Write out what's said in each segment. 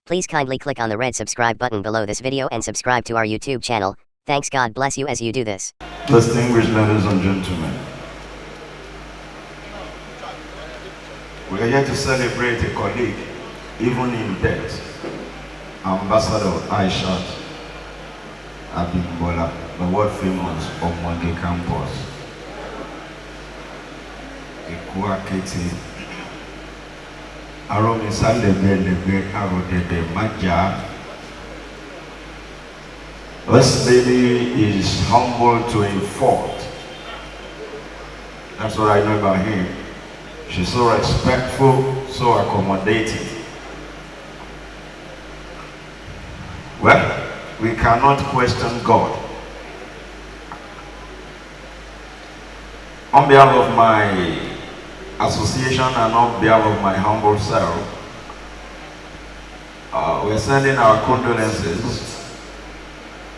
Please kindly click on the red subscribe button below this video and subscribe to our YouTube channel. Thanks, God bless you as you do this. Distinguished ladies and gentlemen, we are here to celebrate a colleague, even in death, Ambassador Aishat Abimbola, the world famous Omonge campus, Ekuakete, Aromisa Lebe Arodede Maja. This lady is humble to a fault. That's what I know about him. She's so respectful, so accommodating. Well, we cannot question God. On behalf of my association and on behalf of my humble self, we're sending our condolences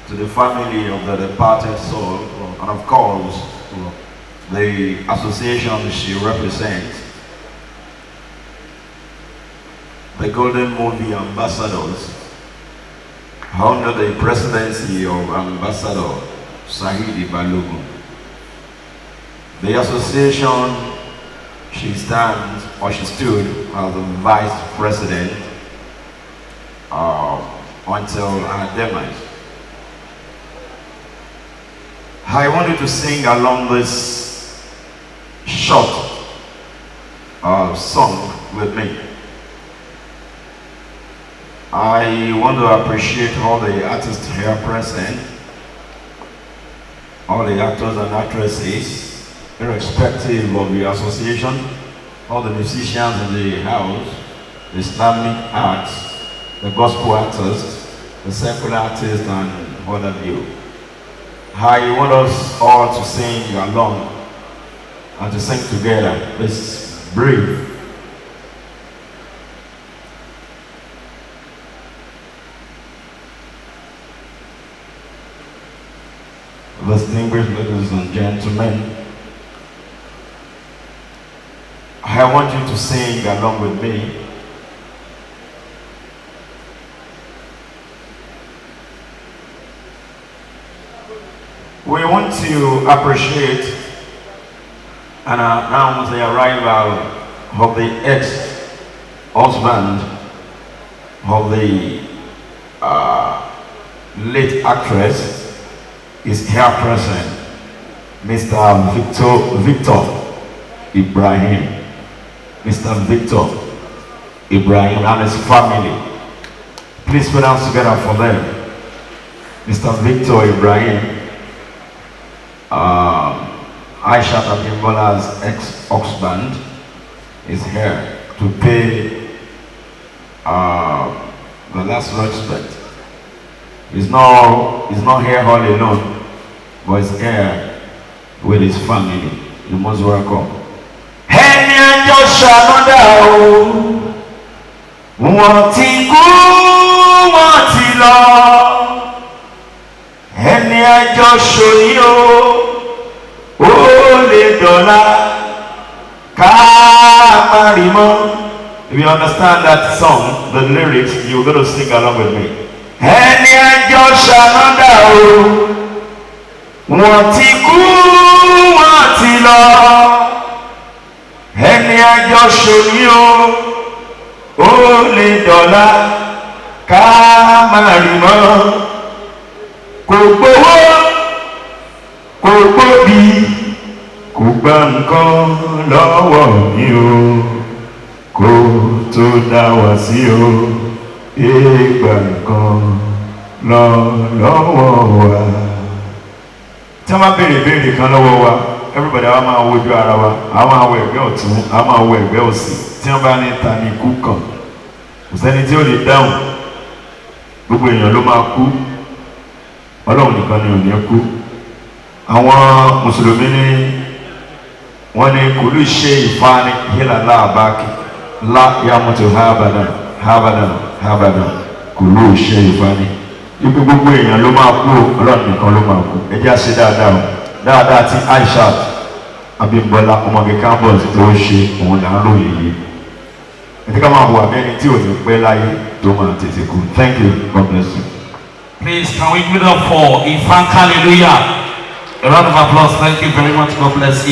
to the family of the departed soul, and of course, the association she represents, the Golden Movie Ambassadors, under the presidency of Ambassador Sahidi Balogun. The association, she stood as the vice president until her demise. I want you to sing along this short song with me. I want to appreciate all the artists here present, all the actors and actresses, irrespective of the association, all the musicians in the house, the Islamic arts, the gospel artists, the secular artists, and all of you. I want us all to sing along and to sing together. Let's breathe. Distinguished ladies and gentlemen, I want you to sing along with me. We want to appreciate and announce the arrival of the ex-husband of the late actress is here present, Mr. Victor Ibrahim. Mr. Victor Ibrahim and his family. Please put hands together for them. Mr. Victor Ibrahim, Aishat Abimbola's ex-husband, is here to pay the last respect. He's not here all alone, but he's here with his family. You're most welcome. Ẹni ẹjọ́ ṣànádà o, wọ́n ti kú, wọ́n ti lọ. Ẹni ẹjọ́ ṣòyí o, ó lè dọ̀la ká má rí mọ́. If you understand that song, the lyrics, you're going to sing along with me. Ẹni ẹjọ́ ṣànádà o, wọ́n ti kú, wọ́n ti lọ. Ẹni ẹjọ́ ṣòyí o, ó lè dọ̀la ká má rí mọ́. Kò gbowó, kò gbóbi, kò gba nǹkan lọ́wọ́ mi o, kó tó dá wa sí o, ìgbà nǹkan lọ́wọ́ wa. Tí wọ́n bá béèrè kan lọ́wọ́ wa, everybody a máa wojú ara wa, a máa wo ẹ̀gbẹ́ ọ̀tún, a máa wo ẹ̀gbẹ́ òsì. Tí wọ́n bá ní ta ni ikú kàn, kò sẹ́ni tí ó lè dáhùn. Gbogbo èèyàn ló máa kú, Ọlọ́run nìkan ni ò ní kú. Àwọn mùsùlùmí ní wọ́n ní kùlú ṣe ìfani hílàlá àbákì lá yàmùtù hábàdàn kùlú ṣe ìfani. Ibi gbogbo èèyàn ló máa kú, Ọlọ́run nìkan ló máa kú. Ẹ jẹ́ á ṣe dáadáa o. Dáadáa tí Aishat Abimbola Omonge campus tó ṣe òun là ń ròyìn yìí. Ẹ jẹ́ ká máa wà mẹ́ni tí ò ní pẹ́ láyé. tó máa tètè kú. Thank you. God bless you. Please, can we give it up for Ifan? Hallelujah. A round of applause. Thank you very much. God bless you.